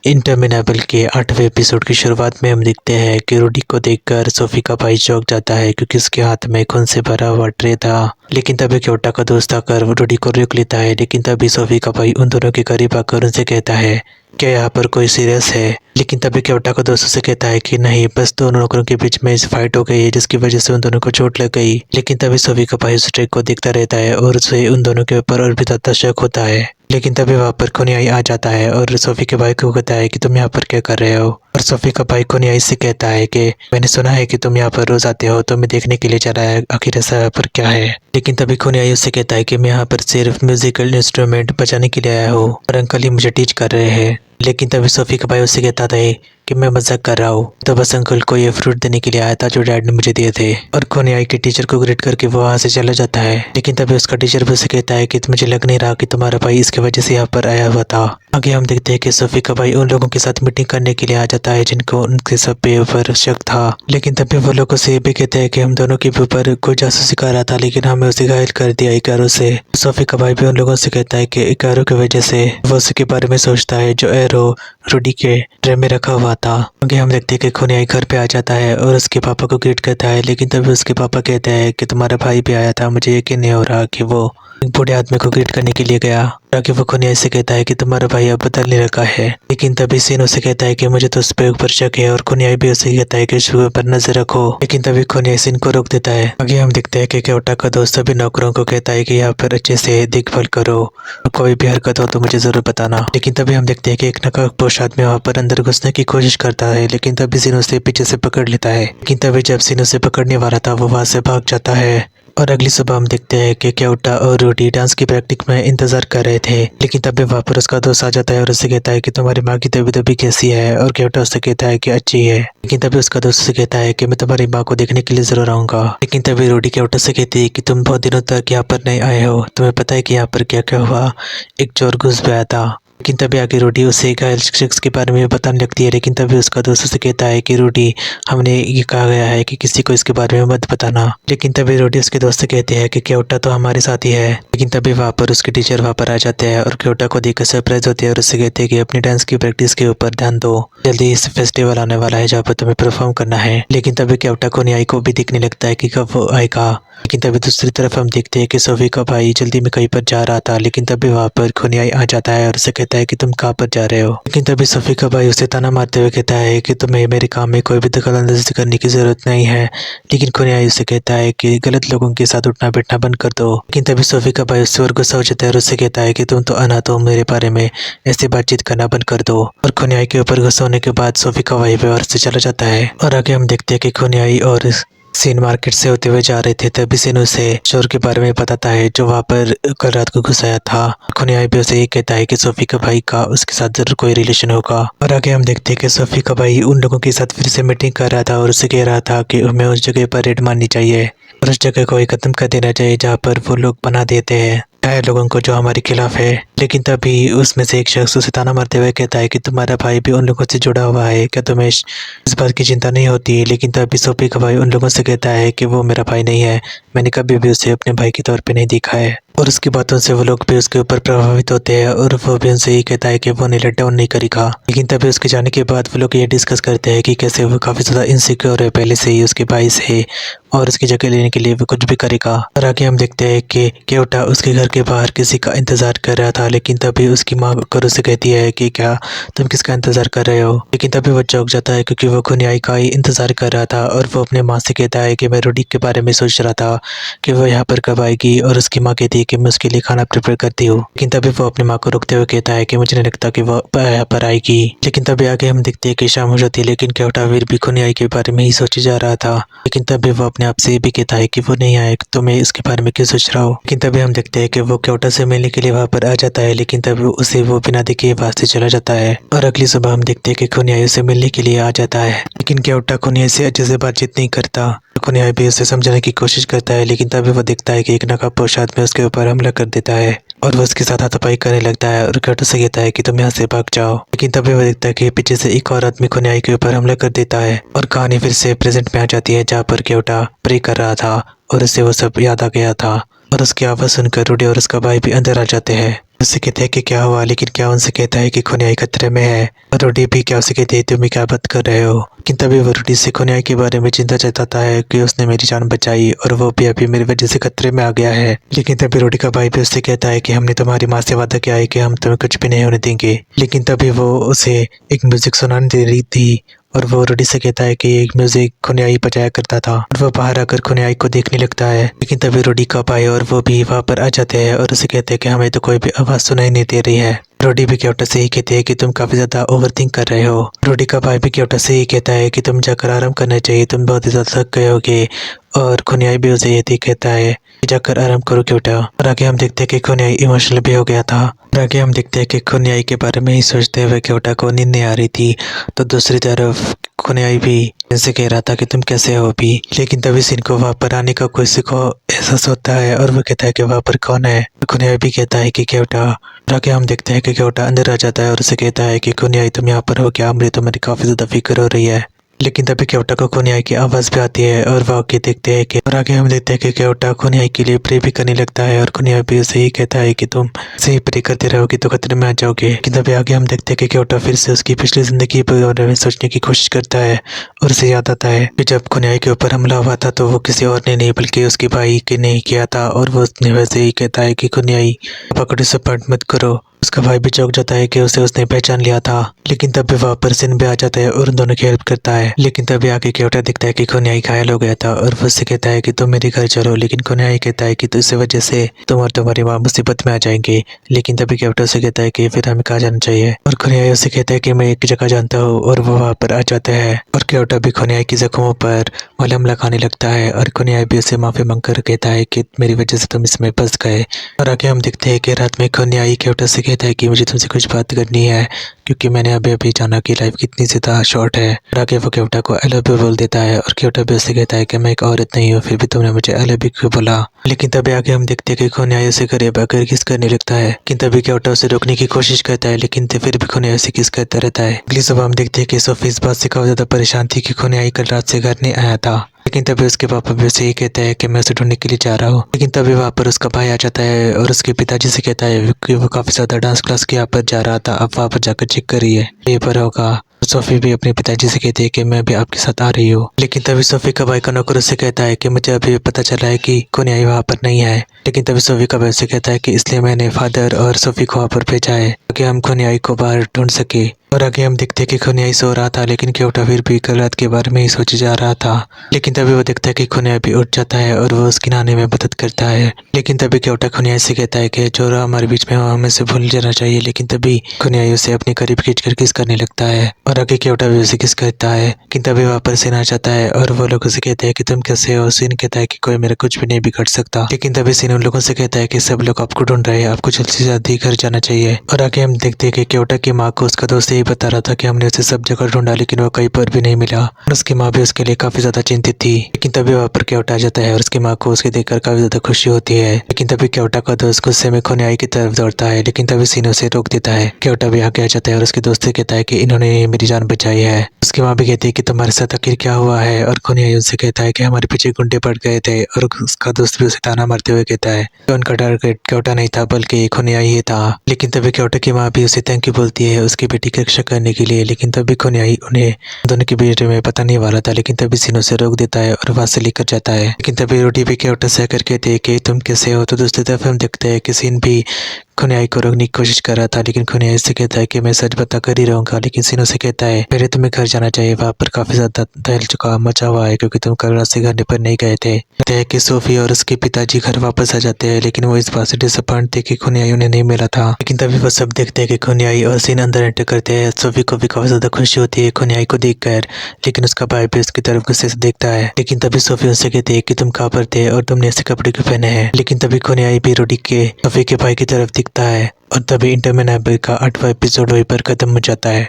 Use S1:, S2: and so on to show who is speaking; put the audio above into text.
S1: Interminable के 8वें episode की शुरुआत में हम देखते हैं कि रूडी को देखकर सोफी का भाई चौंक जाता है क्योंकि उसके हाथ में खून से भरा हुआ ट्रे था। लेकिन तभी क्योटा का दोस्त आकर रूडी को रोक लेता है। लेकिन तभी सोफी का भाई उन दोनों के करीब आकर उनसे कहता है क्या यहाँ पर कोई सीरियस है। लेकिन तभी क्योटा का दोस्त उसे कहता है कि नहीं, बस दोनों नौकरों के बीच में फाइट हो गई है जिसकी वजह से उन दोनों को चोट लग गई। लेकिन तभी सोफी का भाई उस ट्रे को देखता रहता है और उसे उन दोनों के ऊपर और भी ज्यादा शक होता है। लेकिन तभी वहाँ पर कोनियाई आ जाता है और सोफी के भाई को कहता है कि तुम यहाँ पर क्या कर रहे हो। और सोफी का भाई कोनियाई से कहता है कि मैंने सुना है कि तुम यहाँ पर रोज आते हो, तो मैं देखने के लिए चला है आखिर ऐसा यहाँ पर क्या है। लेकिन तभी कोनियाई उससे कहता है कि मैं यहाँ पर सिर्फ म्यूजिकल इंस्ट्रूमेंट बजाने के लिए आया हूँ और अंकल ही मुझे टीच कर रहे हैं। लेकिन तभी सोफी का भाई उससे कहता था कि मैं मजाक कर रहा हूँ, तो बस अंकल को ये फ्रूट देने के लिए आया था जो डैड ने मुझे दिए थे। और कोनियाई के टीचर को ग्रेट करके वो वहाँ से चला जाता है। लेकिन तभी उसका टीचर भी उसे कहता है कि मुझे लग नहीं रहा कि तुम्हारा भाई इसकी वजह से यहाँ पर आया हुआ था। आगे हम देखते हैं कि सोफी का भाई उन लोगों के साथ मीटिंग करने के लिए आ जाता है जिनको उनके सब पे ऊपर शक था। लेकिन तभी वो लोगों से ये भी कहते हैं कि हम दोनों के ऊपर कोई जासूसी कर रहा था लेकिन हमें उसे घायल कर दिया इकारो से। सोफी का भाई भी उन लोगों से कहता है कि इकारो की वजह से वो उसके बारे में सोचता है जो एरो रूडी के ट्रे में रखा हुआ था। आगे हम देखते हैं कि कोनियाई घर पे आ जाता है और उसके पापा को ग्रीट करता है। लेकिन तभी उसके पापा कहते हैं कि तुम्हारा भाई भी आया था, मुझे यकीन नहीं हो रहा कि वो एक बूढ़े आदमी को ग्रीट करने के लिए गया। ताकि वो कोनियाई से कहता है कि तुम्हारा भाई अब बदल नहीं रखा है। लेकिन तभी सीन उसे कहता है कि मुझे तो उस पे ऊपर शक है और कोनियाई भी उसे कहता है कि उस पर नजर रखो। लेकिन तभी कोनियाई सीन को रोक देता है। आगे हम देखते हैं कि क्योटा का दोस्त सभी नौकरों को कहता है कि यहाँ पर अच्छे से देखभाल करो, कोई भी हरकत हो तो मुझे जरूर बताना। लेकिन तभी हम देखते हैं कि एक नकाबपोश आदमी वहाँ पर अंदर घुसने की कोशिश करता है। लेकिन तभी सीन उसे पीछे से पकड़ लेता है। लेकिन तभी जब सीन उसे पकड़ने वाला था वो वहाँ से भाग जाता है। और अगली सुबह हम देखते हैं कि क्योटा और रूडी डांस की प्रैक्टिस में इंतजार कर रहे थे। लेकिन तभी वहाँ पर उसका दोस्त आ जाता है और उससे कहता है कि तुम्हारी माँ की तबीयत अभी कैसी है। और क्योटा उससे कहता है कि अच्छी है। लेकिन तभी उसका दोस्त उससे कहता है कि मैं तुम्हारी माँ को देखने के लिए जरूर आऊंगा। लेकिन तभी रूडी क्योटा से कहती है कि तुम बहुत दिनों तक यहाँ पर नहीं आए हो, तुम्हें पता है कि यहाँ पर क्या क्या हुआ, एक चोर घुस गया था। लेकिन तभी आगे रूडी उसे घायल शख्स के बारे में बताने लगती है। लेकिन तभी उसका दोस्त उसे कहता है कि रूडी, हमने ये कहा गया है कि किसी को इसके बारे में मत बताना। लेकिन तभी रूडी उसके दोस्त से कहते हैं कि क्योटा तो हमारे साथ ही है। लेकिन तभी वहाँ पर उसके टीचर वहाँ पर आ जाते हैं और क्योटा को देखकर सरप्राइज होते हैं और उससे कहते हैं कि अपनी डांस की प्रैक्टिस के ऊपर ध्यान दो, जल्दी इस फेस्टिवल आने वाला है जहाँ पर तुम्हें परफॉर्म करना है। लेकिन तभी क्योटा कोनियाई को भी दिखने लगता है कि कब वो आएगा। लेकिन तभी दूसरी तरफ हम देखते हैं कि सोफी का भाई जल्दी में कहीं पर जा रहा था। लेकिन तभी वहाँ पर कोनियाई आ जाता है और उसे कहता है कि तुम कहाँ पर जा रहे हो। लेकिन तभी सोफी का भाई उसे ताना मारते हुए कहता है कि तुम्हें मेरे काम में कोई भी दखलअंदाजी करने की जरूरत नहीं है। लेकिन कोनियाई उसे कहता है कि गलत लोगों के साथ उठना बैठना बंद कर दो। लेकिन तभी सोफी का भाई उससे और गुस्सा हो जाता है और उससे कहता है कि तुम तो अनाथ हो, मेरे बारे में ऐसी बातचीत करना बंद कर दो। और कोनियाई के ऊपर गुस्सा होने के बाद सोफी का भाई व्यवहार से चला जाता है। और आगे हम देखते हैं कि कोनियाई और सीन मार्केट से होते हुए जा रहे थे। तभी सीन उसे चोर के बारे में बताता है जो वहाँ पर कल रात को घुसाया था। कोनियाई भी उसे ये कहता है कि सोफी का भाई का उसके साथ जरूर कोई रिलेशन होगा। और आगे हम देखते हैं कि सोफी का भाई उन लोगों के साथ फिर से मीटिंग कर रहा था और उसे कह रहा था कि हमें उस जगह पर रेड मारनी चाहिए और उस जगह को खत्म कर देना चाहिए जहाँ पर वो लोग बना देते हैं लोगों को जो हमारे खिलाफ है। लेकिन तभी उसमें से एक शख्स उसे ताना मारते हुए कहता है कि तुम्हारा भाई भी उन लोगों से जुड़ा हुआ है, क्या तुम्हें इस बात की चिंता नहीं होती। लेकिन तभी सोफी का भाई उन लोगों से कहता है कि वो मेरा भाई नहीं है, मैंने कभी भी उसे अपने भाई के तौर पे नहीं देखा है। और उसकी बातों से वो लोग भी उसके ऊपर प्रभावित होते हैं और वो भी उनसे ये कहता है कि वो नहीं लेट डाउन नहीं करेगा। लेकिन तभी उसके जाने के बाद वो लोग ये डिस्कस करते हैं कि कैसे वो काफ़ी ज़्यादा इनसिक्योर है पहले से ही उसके भाई से और उसकी जगह लेने के लिए वो कुछ भी करेगा। और आगे हम देखते हैं कि क्योटा उसके घर के बाहर किसी का इंतजार कर रहा था। लेकिन तभी उसकी माँ कर उसे कहती है कि क्या तुम किसका इंतजार कर रहे हो। लेकिन तभी वो चौंक जाता है क्योंकि वो कोनियाई का ही इंतजार कर रहा था। और वो अपने माँ से कहता है कि मैं रूडी के बारे में सोच रहा था कि वो यहाँ पर कब आएगी। और उसकी माँ कहती है कि मैं उसके लिए खाना प्रिपेयर करती हूँ। लेकिन तभी वो अपनी माँ को रोकते हुए कहता है कि मुझे नहीं लगता कि वो यहाँ पर आएगी। लेकिन तभी आगे हम देखते हैं कि शाम हो जाती है। लेकिन क्योटा फिर भी कोनियाई के बारे में ही सोचे जा रहा था। लेकिन तभी वो अपने आप से ये भी कहता है कि वो नहीं आए तो मैं इसके बारे में क्यों सोच रहा हूँ। लेकिन तभी हम देखते हैं कि वो क्योटा से मिलने के लिए वहाँ पर आ जाता है। लेकिन तभी उसे वो बिना देखे वहाँ से चला जाता है। और अगली सुबह हम देखते हैं कि कोनियाई उसे मिलने के लिए आ जाता है। लेकिन क्योटा कोनियाई से अच्छे से बातचीत नहीं करता। कोनियाई भी उसे समझाने की कोशिश करता है। लेकिन तभी वो देखता है कि एक नकाबपोश आदमी उसके ऊपर हमला कर देता है और वो उसके साथ हाथापाई करने लगता है और क्योटा से कहता है कि तुम यहाँ से भाग जाओ। लेकिन तभी वो देखता है कि पीछे से एक और आदमी कोनियाई के ऊपर हमला कर देता है और कहानी फिर से प्रेजेंट में आ जाती है जहाँ पर क्योटा प्रे कर रहा था और उसे वो सब याद आ गया था। और उसकी आवाज़ सुनकर रूडी और उसका भाई भी अंदर आ जाते हैं। उससे कहता है कि क्या हुआ, लेकिन क्या उनसे कहता है कि खुनियाई खतरे में है। और रोडी भी क्या उसे कहती है तुम क्या बात कर रहे हो। लेकिन तभी वो रोडी से खुनियाई के बारे में चिंता जताता है कि उसने मेरी जान बचाई और वो भी अभी मेरी वजह से खतरे में आ गया है। लेकिन तभी रोडी का भाई भी उससे कहता है कि हमने तुम्हारी माँ से वादा किया है कि हम तुम्हें कुछ भी नहीं होने देंगे। लेकिन तभी वो उसे एक म्यूजिक सुनाने दे रही थी और वो रोडी से कहता है कि एक म्यूजिक खुनियाई बजाया करता था और वो बाहर आकर खुनियाई को देखने लगता है। लेकिन तभी रोडी का भाई और वो भी वहां पर आ जाते हैं और उसे कहते हैं कि हमें तो कोई भी आवाज सुनाई नहीं दे रही है। रोडी भी क्योटा से ही कहते हैं कि तुम काफी ज्यादा ओवर थिंक कर रहे हो। रोडी का भाई भी क्योटा से ही कहता है कि तुम जाकर आराम करना चाहिए, तुम बहुत ही ज्यादा थक गए होगे। और खुनियाई भी उसे यही कहता है कि जाकर आराम करो क्योटा। और आगे हम देखते हैं कि खुनियाई इमोशनल भी हो गया था। और आगे हम देखते हैं कि खुनियाई के बारे में ही सोचते हुए क्योटा को नींद नहीं आ रही थी। तो दूसरी तरफ खुनियाई भी इनसे कह रहा था कि तुम कैसे हो अभी। लेकिन तभी सिन को वहां पर आने का किसी को एहसास होता है और वो कहता है कि वहां पर कौन है। खुनियाई भी कहता है कि क्योटा। और आगे हम देखते हैं कि क्योटा अंदर आ जाता है और उसे कहता है कि खुनियाई तुम यहाँ पर हो क्या, मुझे तुम्हारी काफी ज्यादा फिक्र हो रही है। लेकिन तभी क्योटा को खुनियाई की आवाज भी आती है और वह आगे देखते हैं कि और आगे हम देखते हैं कि क्योटा खुनियाई के लिए प्रे भी करने लगता है और खुनियाई भी उसे ही कहता है कि तुम सही प्रे करते रहोगे तो खतरे में आ जाओगे। लेकिन तभी आगे हम देखते हैं कि क्योटा फिर से उसकी पिछली जिंदगी के बारे में सोचने की कोशिश करता है और उसे याद आता है कि जब खुनियाई के ऊपर हमला हुआ था तो वो किसी और ने नहीं बल्कि उसके भाई के ने किया था। और वो उसने वैसे ही कहता है कि खुनियाई पापा को डिसअपॉइंट मत करो। उसका भाई भी चौंक जाता है कि उसे उसने पहचान लिया था। लेकिन तभी वहां पर सिन भी आ जाता है और उन दोनों की हेल्प करता है। लेकिन तभी आगे क्योटा दिखता है कि खुनियाई घायल हो गया था और वो उससे कहता है कि तुम मेरे घर चलो। लेकिन खुनियाई कहता है कि तो इस वजह से तुम और तुम्हारी माँ मुसीबत में आ जाएंगे। लेकिन तभी क्योटा उसे कहता है कि फिर हमें कहाँ जाना चाहिए। और खुनियाई उसे कहता है कि मैं एक जगह जानता हूँ और वो वहां पर आ जाता है। और क्योटा भी खुनियाई की जख्मों पर मलहम लगाने लगता है और खुनियाई भी उसे माफी मांगकर कहता है कि मेरी वजह से तुम इसमें फंस गए। और आगे हम देखते हैं कि रात में खुनियाई क्योटा से कहता है कि मुझे तुमसे कुछ बात करनी है क्योंकि मैंने अभी अभी जाना कि लाइफ कितनी ज्यादा शॉर्ट है। और आगे वो क्योटा को आई लव यू बोल देता है और क्योटा भी उससे कहता है कि मैं एक औरत नहीं हूँ, फिर भी तुमने मुझे आई लव यू क्यों बोला। लेकिन तभी आगे हम देखते हैं कि खुनियाई उसे करीब आकर किस करने लगता है। लेकिन तभी क्योटा उसे रोकने की कोशिश करता है लेकिन फिर भी खुनियाई उसे किस करता रहता है। अगली सुबह हम देखते हैं कि सोफी इस बात से काफी ज्यादा परेशान थी कि खुनियाई कल रात से घर नहीं आया था। लेकिन तभी उसके पापा भी उसे ही कहते हैं कि मैं उसे ढूंढने के लिए जा रहा हूँ। लेकिन तभी वहाँ पर उसका भाई आ जाता है और उसके पिताजी से कहता है कि वो काफी ज्यादा डांस क्लास के यहाँ पर जा रहा था, आप वहाँ पर जाकर चेक करिए ये पर होगा। सोफी भी अपने पिताजी से कहती है कि मैं भी आपके साथ आ रही हूँ। लेकिन तभी सोफी का भाई का नौकर उससे कहता है कि मुझे अभी पता चला है कि खुनियाई वहाँ पर नहीं है। लेकिन तभी सोफी का भाई उससे कहता है कि इसलिए मैंने फादर और सोफी को वहाँ पर भेजा है ताकि हम खुनियाई को बाहर ढूंढ सके। और आगे हम देखते हैं कि खुनियाई सो रहा था लेकिन क्योटा फिर भी कल रात के बारे में ही सोचे जा रहा था। लेकिन तभी वो देखता है कि खुनियाई भी उठ जाता है और वो उसकी नहाने में मदद करता है। लेकिन तभी क्योटा खुनियाई से कहता है कि जो रहा हमारे बीच में हमें से भूल जाना चाहिए। लेकिन तभी खुनियाई उसे अपने करीब खींचकर किस करने लगता है और आगे क्योटा भी उसे किस करता है। लेकिन तभी वहाँ पर सिन आ जाता है और वो लोग उसे कहते हैं कि तुम कैसे हो। सिन कहता है कि कोई मेरा कुछ भी नहीं बिगड़ सकता। लेकिन तभी सिन उन लोगों से कहता है कि सब लोग आपको ढूंढ रहे हैं, आपको जल्दी से जल्दी घर जाना चाहिए। और आगे हम देखते हैं कि क्योटा की माँ को उसका दोस्त यही बता रहा था कि हमने उसे सब जगह ढूंढा लेकिन वो कहीं पर भी नहीं मिला। और उसकी माँ भी उसके लिए काफी ज्यादा चिंतित थी। लेकिन तभी वहाँ पर क्योटा आ जाता है और उसकी माँ को उसके देखकर काफी ज्यादा खुशी होती है। लेकिन तभी क्योटा का दोस्त गुस्से में खुनियाई की तरफ दौड़ता है लेकिन तभी सिन उसे रोक देता है। क्योटा भी आगे आ जाता है और उसके दोस्त से कहता है कि इन्होंने मेरी जान बचाई है। उसकी माँ भी कहती है कि तुम्हारे साथ आखिर क्या हुआ है। और खुनियाई उनसे कहता है कि हमारे पीछे गुंडे पड़ गए थे। और उसका दोस्त भी उसे ताना मारते हुए कहता है कि उनका टारगेट क्योटा नहीं था बल्कि खुनियाई ही था। लेकिन तभी क्योटा की माँ भी उसे थैंक यू बोलती है उसकी बेटी की रक्षा करने के लिए। लेकिन तभी खुनियाई उन्हें दोनों के बीच में पता नहीं वाला था। लेकिन तभी सिन उसे रोक देता है और वहां से लेकर जाता है। लेकिन तभी रोडी भी क्योटा से आकर कहती है कि तुम कैसे हो। तो दूसरी तरफ हम देखते हैं कि सिन भी खुनियाई को रोकने की कोशिश कर रहा था लेकिन खुनियाई से कहता है कि मैं सच बता कर ही रहूंगा। लेकिन सिन उसे कहता है पहले तुम्हें घर जाना चाहिए, वहाँ पर काफी ज्यादा तहल चुका मचा हुआ है क्योंकि तुम कल रात से घर पर नहीं गए थे। कहते हैं कि सोफी और उसके पिताजी घर वापस आ जाते हैं लेकिन वो इस बात से डिसअपॉइंट थे कि खुनियाई उन्हें नहीं मिला था। लेकिन तभी वो सब देखते हैं कि खुनियाई और सिन अंदर एंटर करते हैं। सोफी को भी काफी ज्यादा खुशी होती है खुनियाई को देखकर लेकिन उसका भाई भी उसकी तरफ गुस्से से देखता है। लेकिन तभी सोफी उससे कहती है कि तुम कहाँ पर थे और तुमने ऐसे कपड़े क्यों पहने हैं। लेकिन तभी खुनियाई भी रोडी के सोफी के भाई की तरफ दिखता है और तभी इंटरमिनेबल का 8वां एपिसोड वहीं पर खत्म हो जाता है।